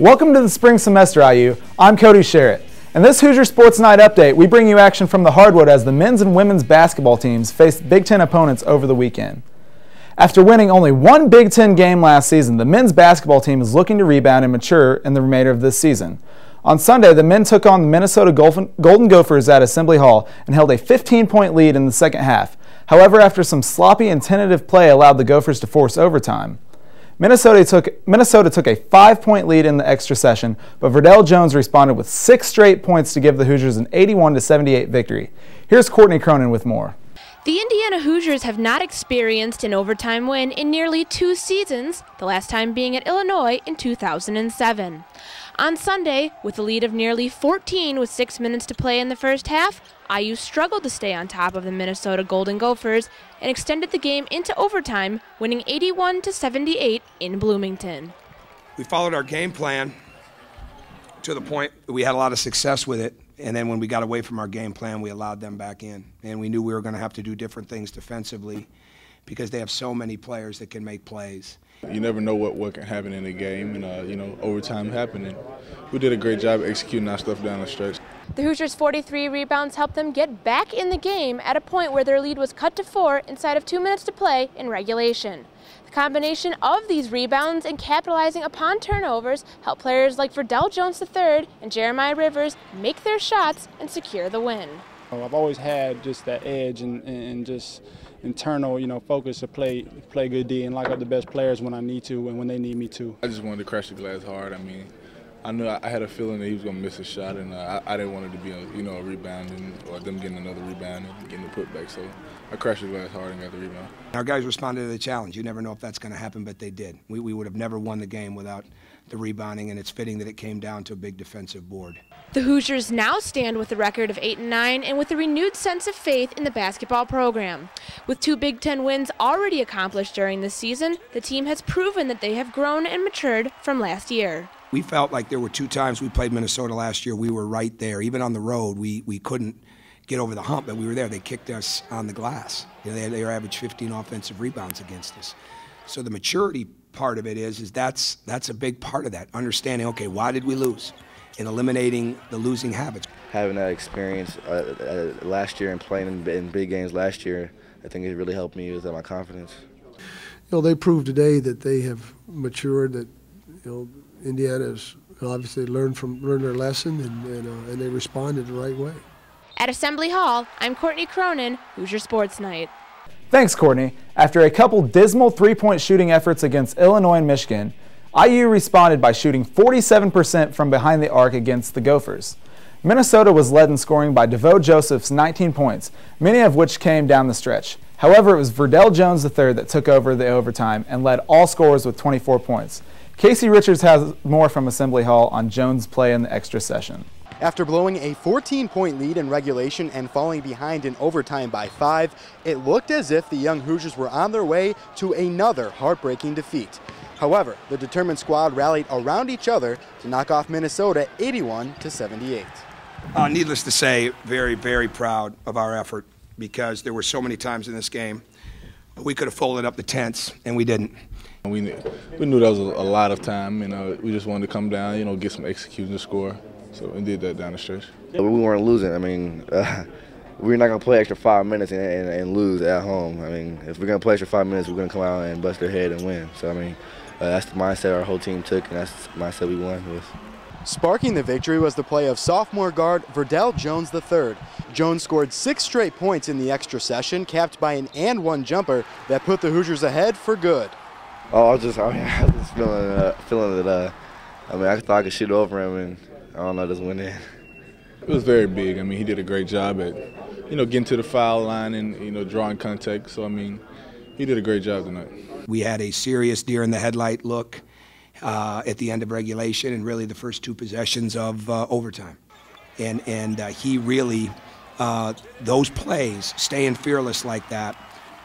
Welcome to the spring semester, IU. I'm Cody Sherritt. In this Hoosier Sports Night update, we bring you action from the hardwood as the men's and women's basketball teams faced Big Ten opponents over the weekend. After winning only one Big Ten game last season, the men's basketball team is looking to rebound and mature in the remainder of this season. On Sunday, the men took on the Minnesota Golden Gophers at Assembly Hall and held a 15-point lead in the second half. However, after some sloppy and tentative play allowed the Gophers to force overtime. Minnesota took a 5-point lead in the extra session, but Verdell Jones responded with 6 straight points to give the Hoosiers an 81-78 victory. Here's Courtney Cronin with more. The Indiana Hoosiers have not experienced an overtime win in nearly 2 seasons, the last time being at Illinois in 2007. On Sunday, with a lead of nearly 14 with 6 minutes to play in the first half, IU struggled to stay on top of the Minnesota Golden Gophers and extended the game into overtime, winning 81-78 in Bloomington. We followed our game plan to the point that we had a lot of success with it, and then when we got away from our game plan, we allowed them back in. And we knew we were going to have to do different things defensively because they have so many players that can make plays. You never know what can happen in a game, and overtime happened. And we did a great job executing our stuff down the stretch. The Hoosiers' 43 rebounds helped them get back in the game at a point where their lead was cut to 4 inside of 2 minutes to play in regulation. The combination of these rebounds and capitalizing upon turnovers helped players like Verdell Jones III and Jeremiah Rivers make their shots and secure the win. I've always had just that edge and just internal, focus to play good D and lock up the best players when I need to and when they need me to. I just wanted to crash the glass hard. I knew I had a feeling that he was going to miss a shot, and I didn't want it to be a rebound or them getting another rebound and getting the putback. So I crashed the glass hard and got the rebound. Our guys responded to the challenge. You never know if that's going to happen, but they did. We would have never won the game without the rebounding, and it's fitting that it came down to a big defensive board. The Hoosiers now stand with a record of 8-9 and with a renewed sense of faith in the basketball program. With 2 Big Ten wins already accomplished during this season, the team has proven that they have grown and matured from last year. We felt like there were 2 times we played Minnesota last year. We were right there. Even on the road, we couldn't get over the hump, but we were there. They kicked us on the glass. They were average 15 offensive rebounds against us. So the maturity part of it is that's a big part of that, understanding, okay, why did we lose, and eliminating the losing habits. Having that experience last year and playing in big games last year, I think it really helped me with my confidence. They proved today that they have matured, that Indiana has obviously learned their lesson, and they responded the right way. At Assembly Hall, I'm Courtney Cronin, Hoosier Sports Night. Thanks, Courtney. After a couple dismal 3-point shooting efforts against Illinois and Michigan, IU responded by shooting 47% from behind the arc against the Gophers. Minnesota was led in scoring by DeVoe Joseph's 19 points, many of which came down the stretch. However, it was Verdell Jones III that took over the overtime and led all scorers with 24 points. Casey Richards has more from Assembly Hall on Jones' play in the extra session. After blowing a 14-point lead in regulation and falling behind in overtime by 5, it looked as if the young Hoosiers were on their way to another heartbreaking defeat. However, the determined squad rallied around each other to knock off Minnesota 81-78. Needless to say, very, very proud of our effort because there were so many times in this game we could have folded up the tents, and we didn't. We knew that was a lot of time, and we just wanted to come down, get some execution to score. So we did that down the stretch. We weren't losing. We're not going to play extra 5 minutes and lose at home. If we're going to play extra 5 minutes, we're going to come out and bust their head and win. So, that's the mindset our whole team took, and that's the mindset we won with. Sparking the victory was the play of sophomore guard Verdell Jones III. Jones scored 6 straight points in the extra session, capped by an and-one jumper that put the Hoosiers ahead for good. Oh, I was just feeling it. I thought I could shoot over him, and I don't know, just went in. It was very big. He did a great job at, getting to the foul line and, drawing contact. So, he did a great job tonight. We had a serious deer-in-the-headlight look at the end of regulation and really the first 2 possessions of overtime. And he really, those plays, staying fearless like that,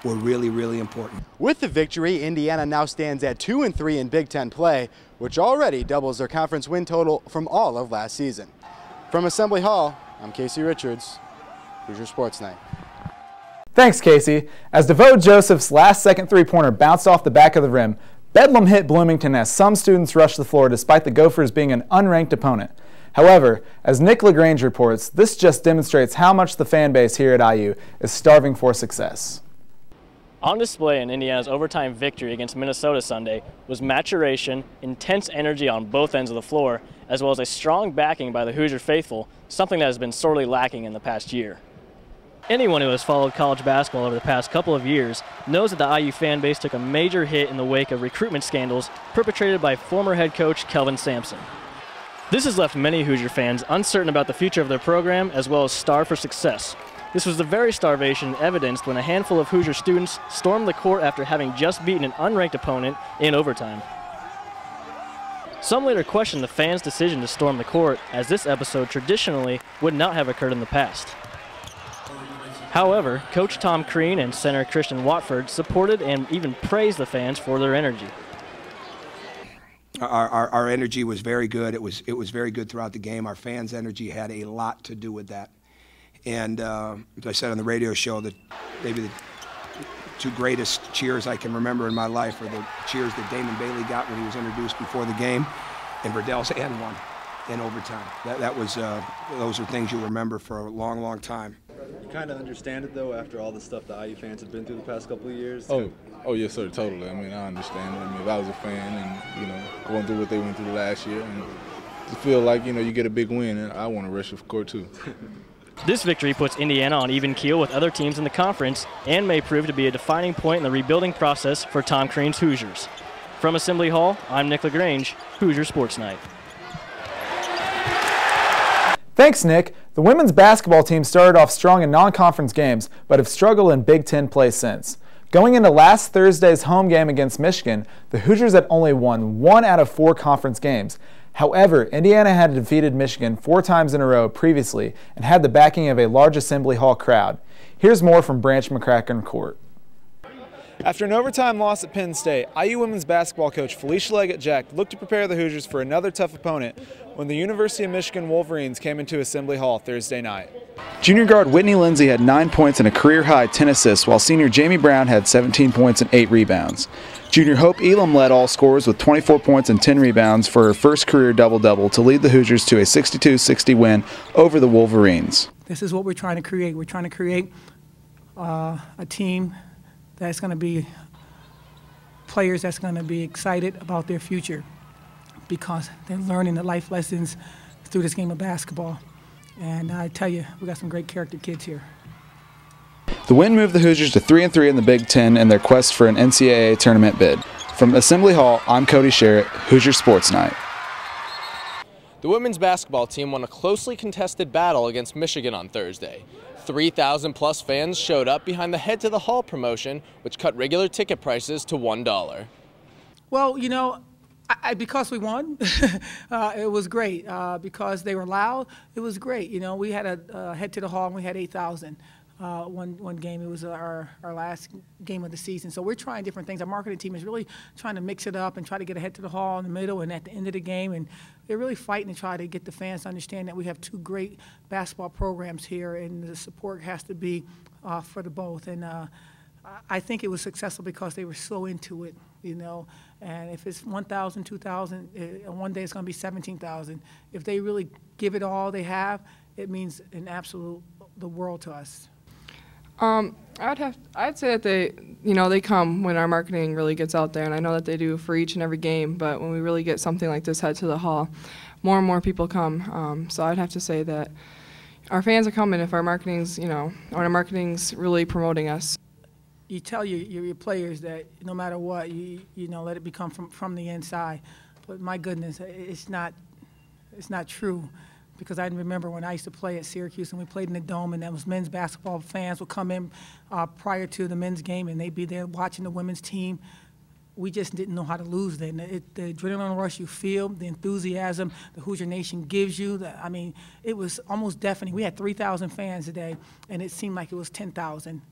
were really, really important. With the victory, Indiana now stands at 2-3 in Big Ten play, which already doubles their conference win total from all of last season. From Assembly Hall, I'm Casey Richards, Hoosier Sports Night. Thanks, Casey. As DeVoe Joseph's last second 3-pointer bounced off the back of the rim, Bedlam hit Bloomington as some students rushed the floor despite the Gophers being an unranked opponent. However, as Nick LaGrange reports, this just demonstrates how much the fan base here at IU is starving for success. On display in Indiana's overtime victory against Minnesota Sunday was maturation, intense energy on both ends of the floor, as well as a strong backing by the Hoosier faithful, something that has been sorely lacking in the past year. Anyone who has followed college basketball over the past couple of years knows that the IU fan base took a major hit in the wake of recruitment scandals perpetrated by former head coach Kelvin Sampson. This has left many Hoosier fans uncertain about the future of their program as well as starved for success. This was the very starvation evidenced when a handful of Hoosier students stormed the court after having just beaten an unranked opponent in overtime. Some later questioned the fans' decision to storm the court, as this episode traditionally would not have occurred in the past. However, Coach Tom Crean and center Christian Watford supported and even praised the fans for their energy. Our energy was very good. It was very good throughout the game. Our fans' energy had a lot to do with that. And as I said on the radio show, that maybe the two greatest cheers I can remember in my life are the cheers that Damon Bailey got when he was introduced before the game, and Verdell's and one in overtime. Those are things you'll remember for a long, long time. You kind of understand it, though, after all the stuff the IU fans have been through the past couple of years? Oh yes, sir, totally. I mean, I understand it. I mean, if I was a fan and, going through what they went through last year and to feel like, you get a big win, and I want to rush the court, too. This victory puts Indiana on even keel with other teams in the conference and may prove to be a defining point in the rebuilding process for Tom Crean's Hoosiers. From Assembly Hall, I'm Nick LaGrange, Hoosier Sports Night. Thanks, Nick. The women's basketball team started off strong in non-conference games, but have struggled in Big Ten play since. Going into last Thursday's home game against Michigan, the Hoosiers had only won 1 out of 4 conference games. However, Indiana had defeated Michigan 4 times in a row previously and had the backing of a large Assembly Hall crowd. Here's more from Branch McCracken Court. After an overtime loss at Penn State, IU women's basketball coach Felicia Leggett-Jack looked to prepare the Hoosiers for another tough opponent when the University of Michigan Wolverines came into Assembly Hall Thursday night. Junior guard Whitney Lindsay had 9 points and a career-high 10 assists, while senior Jamie Brown had 17 points and 8 rebounds. Junior Hope Elam led all scorers with 24 points and 10 rebounds for her first career double-double to lead the Hoosiers to a 62-60 win over the Wolverines. This is what we're trying to create. We're trying to create a team that's going to be players that's going to be excited about their future because they're learning the life lessons through this game of basketball. And I tell you, we got some great character kids here. The win moved the Hoosiers to 3-3 in the Big Ten in their quest for an NCAA tournament bid. From Assembly Hall, I'm Cody Sherritt, Hoosier Sports Night. The women's basketball team won a closely contested battle against Michigan on Thursday. 3,000-plus fans showed up behind the Head to the Hall promotion, which cut regular ticket prices to $1. Well, because we won, it was great. Because they were loud, it was great. We had a Head to the Hall and we had 8,000. One game. It was our last game of the season. So we're trying different things. Our marketing team is really trying to mix it up and try to get ahead to the hall in the middle and at the end of the game. And they're really fighting to try to get the fans to understand that we have 2 great basketball programs here, and the support has to be for the both. And I think it was successful because they were so into it, And if it's 1,000, 2,000, one day it's going to be 17,000. If they really give it all they have, it means the world to us. I'd say that they come when our marketing really gets out there, and I know that they do for each and every game, but when we really get something like this Head to the Hall, more and more people come. So I'd have to say that our fans are coming if our marketing's, our marketing's really promoting us. You tell your players that no matter what, you let it become from the inside. But my goodness, it's not true. Because I remember when I used to play at Syracuse and we played in the Dome, and that was men's basketball fans would come in prior to the men's game and they'd be there watching the women's team. We just didn't know how to lose then. The adrenaline rush you feel, the enthusiasm the Hoosier Nation gives you, it was almost deafening. We had 3,000 fans today, and it seemed like it was 10,000.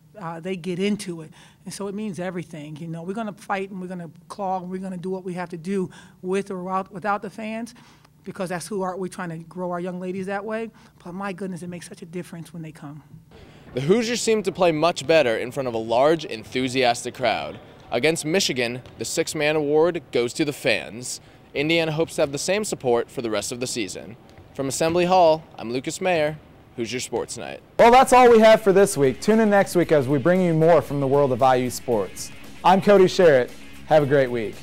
They get into it, and so it means everything. We're going to fight and we're going to claw and we're going to do what we have to do with or without the fans, because that's who we're trying to grow our young ladies that way. But my goodness, it makes such a difference when they come. The Hoosiers seem to play much better in front of a large, enthusiastic crowd. Against Michigan, the six-man award goes to the fans. Indiana hopes to have the same support for the rest of the season. From Assembly Hall, I'm Lucas Mayer, Hoosier Sports Night. Well, that's all we have for this week. Tune in next week as we bring you more from the world of IU sports. I'm Cody Sherritt. Have a great week.